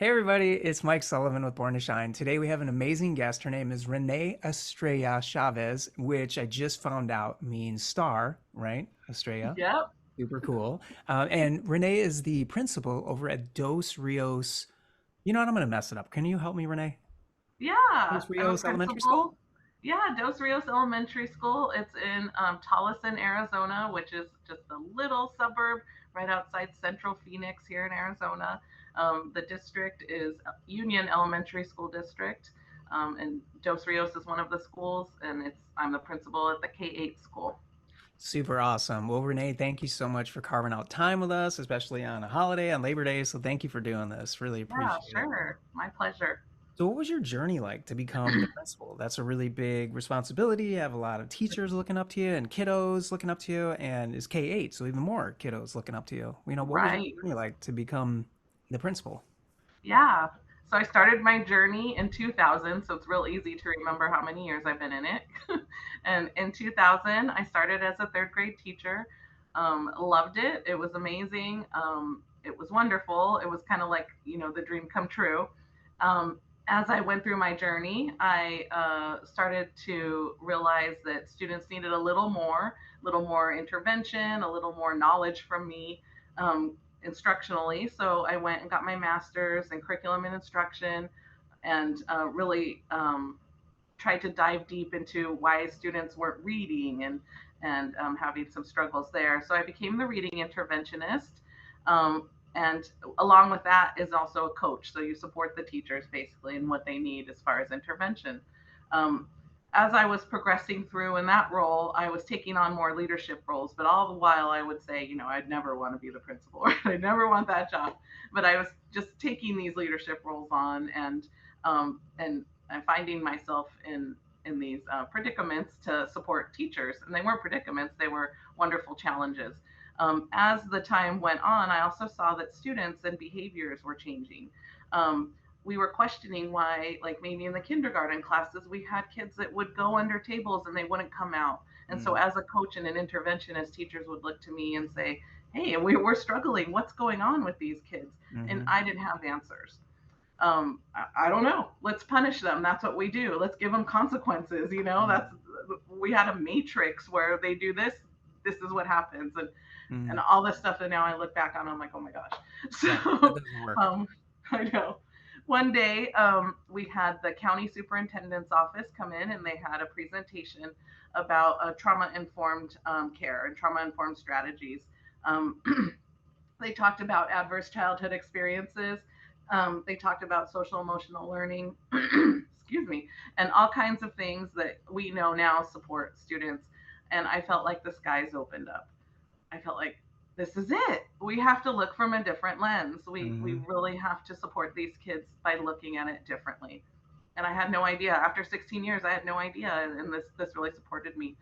Hey everybody, it's Mike Sullivan with Born to Shine. Today we have an amazing guest. Her name is Renee Estrella-Chavez, which I just found out means star, right? Estrella. Yep. Super cool. And Renee is the principal over at Dos Rios. You know what? I'm going to mess it up. Can you help me, Renee? Yeah. Dos I'm a Rios Elementary School? principal. Yeah, Dos Rios Elementary School. It's in Tolleson, Arizona, which is just a little suburb right outside Central Phoenix here in Arizona. The district is Union Elementary School District, and Dos Rios is one of the schools, and I'm the principal at the K-8 school. Super awesome. Well, Renee, thank you so much for carving out time with us, especially on a holiday, on Labor Day. So thank you for doing this. Really Yeah, appreciate it. sure. My pleasure. So what was your journey like to become the principal? That's a really big responsibility. You have a lot of teachers looking up to you and kiddos looking up to you, and it's K-8, so even more kiddos looking up to you. What was your Right. journey like to become the principal? Yeah. So I started my journey in 2000, so it's real easy to remember how many years I've been in it. And in 2000, I started as a third grade teacher. Loved it. It was amazing. It was wonderful. It was kind of like, the dream come true. As I went through my journey, I started to realize that students needed a little more intervention, a little more knowledge from me. Instructionally. So I went and got my master's in curriculum and instruction and really tried to dive deep into why students weren't reading and having some struggles there. So I became the reading interventionist. And along with that is also a coach. So you support the teachers basically in what they need as far as intervention. Um, as I was progressing through in that role, I was taking on more leadership roles, but all the while I would say, I'd never want to be the principal, I'd never want that job. But I was just taking these leadership roles on and finding myself in these predicaments to support teachers. And they weren't predicaments, they were wonderful challenges. As the time went on, I also saw that students and behaviors were changing. Um, we were questioning why, like maybe in the kindergarten classes, we had kids that would go under tables and they wouldn't come out. And so, Mm, as a coach and an interventionist, teachers would look to me and say, "Hey, we're struggling. What's going on with these kids?" And hmm I didn't have answers. I don't know. Let's punish them. That's what we do. Let's give them consequences. That's we had a matrix where they do this. This is what happens, and mm. all this stuff that now I look back on, I'm like, oh my gosh. Yeah, that So, doesn't work. um, I know. One day, we had the county superintendent's office come in and they had a presentation about trauma informed care and trauma informed strategies. Um, they talked about adverse childhood experiences. They talked about social emotional learning, excuse me, and all kinds of things that we know now support students. And I felt like the skies opened up. I felt like this is it. We have to look from a different lens. We Hmm really have to support these kids by looking at it differently. And I had no idea. After 16 years, I had no idea, and this really supported me.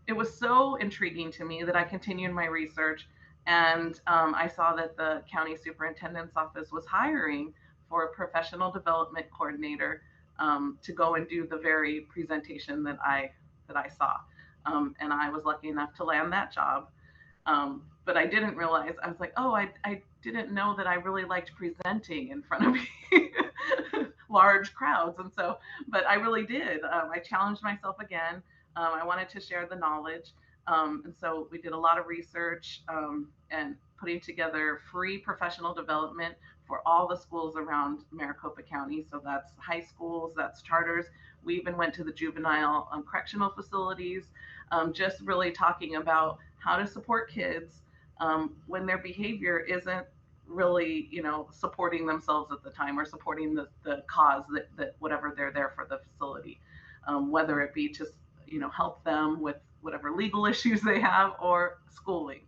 It was so intriguing to me that I continued my research, and I saw that the county superintendent's office was hiring for a professional development coordinator to go and do the very presentation that I saw. And I was lucky enough to land that job. But I didn't realize, I was like, oh, I didn't know that I really liked presenting in front of large crowds. And so, but I really did. I challenged myself again. I wanted to share the knowledge. And so we did a lot of research and putting together free professional development for all the schools around Maricopa County. So that's high schools, that's charters. We even went to the juvenile correctional facilities, just really talking about how to support kids when their behavior isn't really, supporting themselves at the time or supporting the cause that whatever they're there for the facility, whether it be to, help them with whatever legal issues they have or schooling.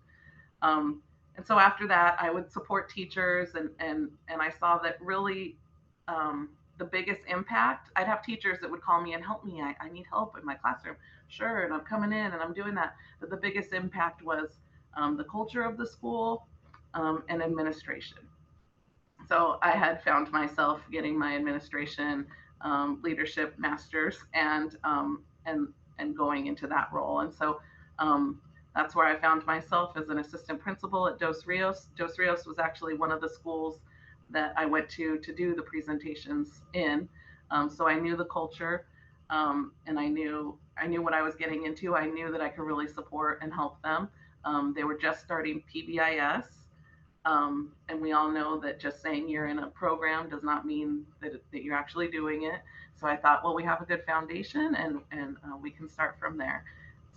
Um, and so after that, I would support teachers, and I saw that really the biggest impact. I'd have teachers that would call me and help me. I need help in my classroom. Sure, and I'm coming in and I'm doing that. But the biggest impact was the culture of the school and administration. So I had found myself getting my administration leadership masters and going into that role. And so that's where I found myself as an assistant principal at Dos Rios. Dos Rios was actually one of the schools that I went to do the presentations in. So I knew the culture, and I knew what I was getting into. I knew that I could really support and help them. They were just starting PBIS, and we all know that just saying you're in a program does not mean that you're actually doing it. So I thought, well, we have a good foundation, and we can start from there.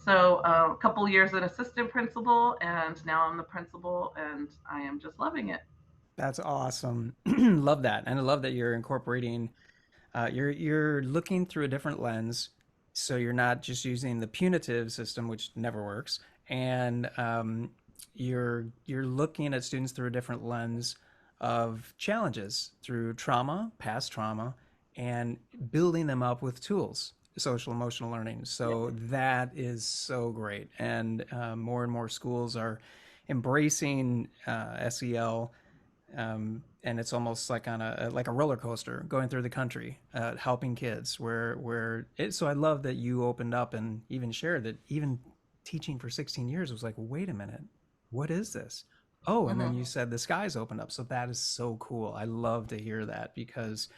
So a couple years as an assistant principal, and now I'm the principal, and I am just loving it. That's awesome. Love that. And I love that you're incorporating, you're looking through a different lens. So you're not just using the punitive system, which never works. And you're looking at students through a different lens of challenges through trauma, past trauma, and building them up with tools, social emotional learning. Yeah. So that is so great. And more and more schools are embracing SEL, and it's almost like on a like a roller coaster going through the country, helping kids. So I love that you opened up and even shared that even teaching for 16 years was like, wait a minute, what is this? Oh, and then Hmm. you said the skies opened up. So that is so cool. I love to hear that because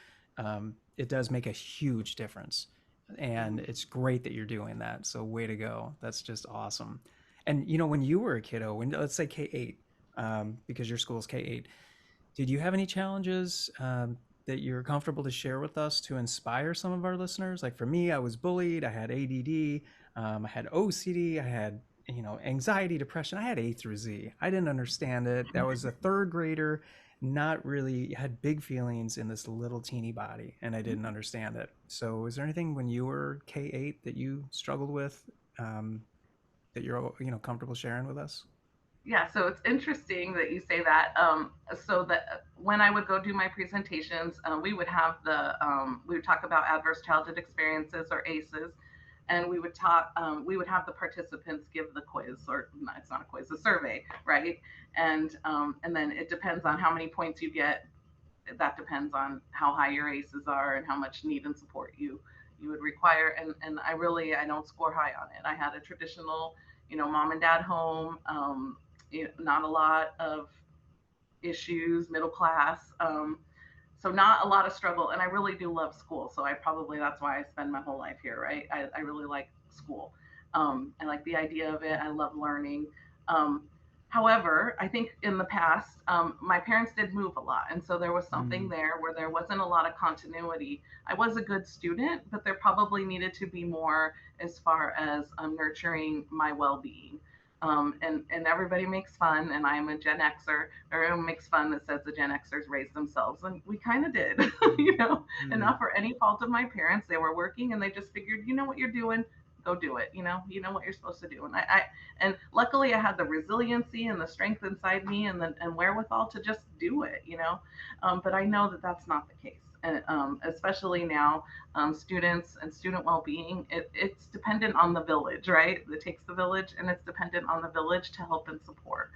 it does make a huge difference, and Hmm. it's great that you're doing that. So way to go. That's just awesome. And when you were a kiddo, when let's say K8, because your school is K8, did you have any challenges that you're comfortable to share with us to inspire some of our listeners? Like for me, I was bullied. I had ADD. I had OCD. I had anxiety, depression. I had A through Z. I didn't understand it. I was a third grader, not really had big feelings in this little teeny body, and I didn't understand it. So, was there anything when you were K8 that you struggled with, that you're comfortable sharing with us? Yeah, so it's interesting that you say that. So that when I would go do my presentations, we would talk about adverse childhood experiences, or ACEs, and we would have the participants give the quiz, or no, it's not a quiz, a survey, right? And then it depends on how many points you get. That depends on how high your ACEs are and how much need and support you would require. And I don't score high on it. I had a traditional, mom and dad home. Not a lot of issues, middle class. So not a lot of struggle, and I really do love school. So that's why I spend my whole life here, right? I really like school. I like the idea of it. I love learning. Um, However, I think in the past, my parents did move a lot, and so there was something Mm, there where there wasn't a lot of continuity. I was a good student, but there probably needed to be more as far as nurturing my well-being. And everybody makes fun, and I'm a Gen Xer. Everyone makes fun that says the Gen Xers raised themselves, and we kind of did, and mm, not for any fault of my parents. They were working, and they just figured, you know what you're doing, go do it. You know what you're supposed to do. And luckily, I had the resiliency and the strength inside me, and wherewithal to just do it. But I know that that's not the case. And especially now, students and student well-being, it's dependent on the village, right? It takes the village, and it's dependent on the village to help and support.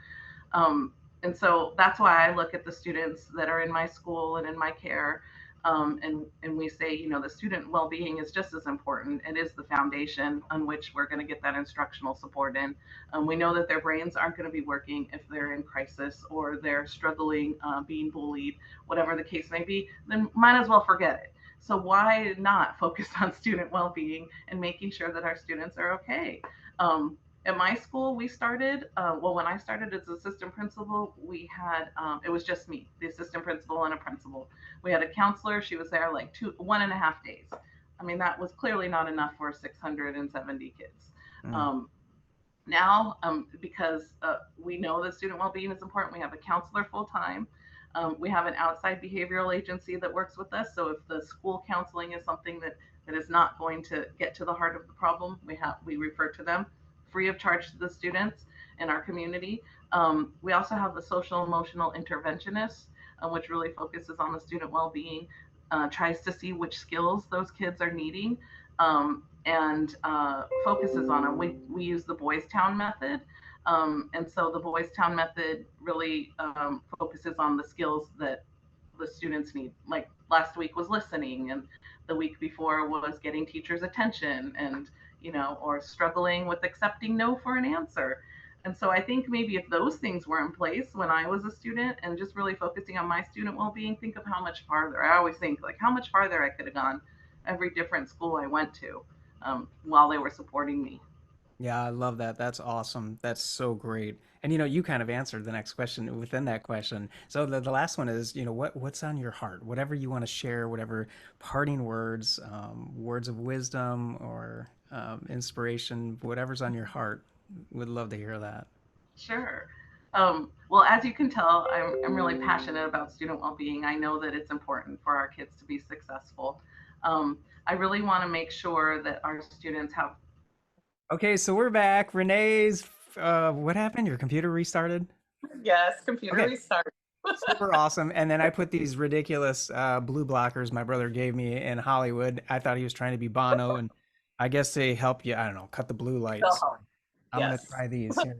um, and so that's why I look at the students that are in my school and in my care, and we say, the student well-being is just as important. It is the foundation on which we're going to get that instructional support in. We know that their brains aren't going to be working if they're in crisis, or they're struggling, being bullied, whatever the case may be. Then might as well forget it. So why not focus on student well-being and making sure that our students are okay? At my school, we started, when I started as assistant principal, it was just me, the assistant principal, and a principal. We had a counselor. She was there like 1.5 days. I mean, that was clearly not enough for 670 kids. mm. Um, Now, because we know that student well-being is important, we have a counselor full-time. We have an outside behavioral agency that works with us. So if the school counseling is something that is not going to get to the heart of the problem, we refer to them free of charge to the students in our community. We also have the social emotional interventionist, which really focuses on the student well-being, tries to see which skills those kids are needing, and focuses on them. We use the Boys Town method. And so the Boys Town method really focuses on the skills that the students need. Like last week was listening, and the week before was getting teachers' attention, and or struggling with accepting no for an answer. And so I think maybe if those things were in place when I was a student and just really focusing on my student well-being, think of how much farther. I always think like how much farther I could have gone every different school I went to, while they were supporting me. Yeah, I love that. That's awesome. That's so great. And you kind of answered the next question within that question. So the last one is, what's on your heart? Whatever you want to share, whatever parting words, words of wisdom or inspiration, whatever's on your heart. Would love to hear that. Sure. Well, as you can tell, I'm really passionate about student well-being. I know that it's important for our kids to be successful. I really want to make sure that our students have. Okay, so we're back. Renee's, what happened? Your computer restarted? Yes, computer Okay, restart. super awesome. And then I put these ridiculous blue blockers my brother gave me in Hollywood. I thought he was trying to be Bono, and I guess they help you, I don't know, cut the blue lights. Oh, I'm gonna yes. try these here.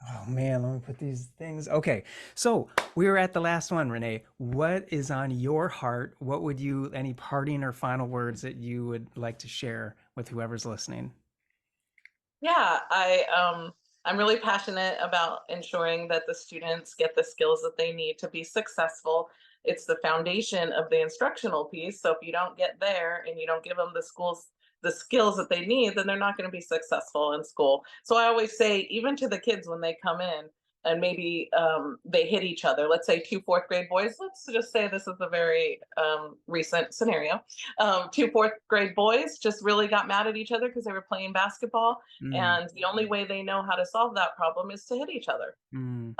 Oh man, let me put these things. Okay, so we were at the last one, Renee. What is on your heart? What would you, any parting or final words that you would like to share with whoever's listening? Yeah, I'm really passionate about ensuring that the students get the skills that they need to be successful. It's the foundation of the instructional piece. So if you don't get there and you don't give them the skills that they need, then they're not going to be successful in school. So I always say, even to the kids when they come in and maybe they hit each other. Let's say two fourth grade boys. Let's just say this is a very recent scenario. Two fourth grade boys just really got mad at each other because they were playing basketball, Mm, and the only way they know how to solve that problem is to hit each other. mm,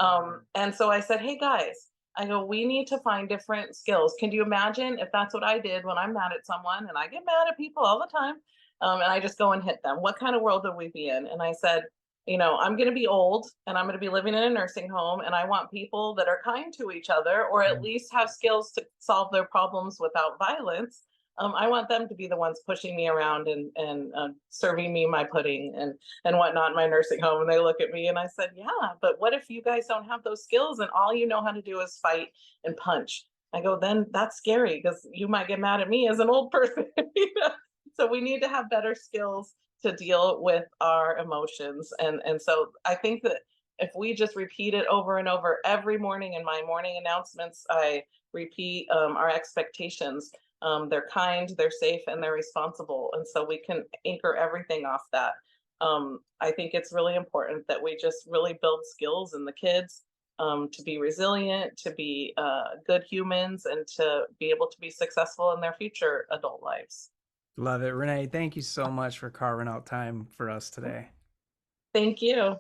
And so I said, hey guys, I go, we need to find different skills. Can you imagine if that's what I did when I'm mad at someone, and I get mad at people all the time, and I just go and hit them? What kind of world would we be in? And I said, I'm going to be old and I'm going to be living in a nursing home, and I want people that are kind to each other, or at mm. least have skills to solve their problems without violence. I want them to be the ones pushing me around and serving me my pudding and whatnot in my nursing home. And they look at me and I said, yeah, but what if you guys don't have those skills and all you know how to do is fight and punch? I go, then that's scary because you might get mad at me as an old person. So we need to have better skills to deal with our emotions. And so I think that if we just repeat it over and over every morning in my morning announcements, I repeat our expectations. They're kind, they're safe, and they're responsible. And so we can anchor everything off that. I think it's really important that we just really build skills in the kids, to be resilient, to be good humans, and to be able to be successful in their future adult lives. Love it, Renee. Thank you so much for carving out time for us today. Thank you.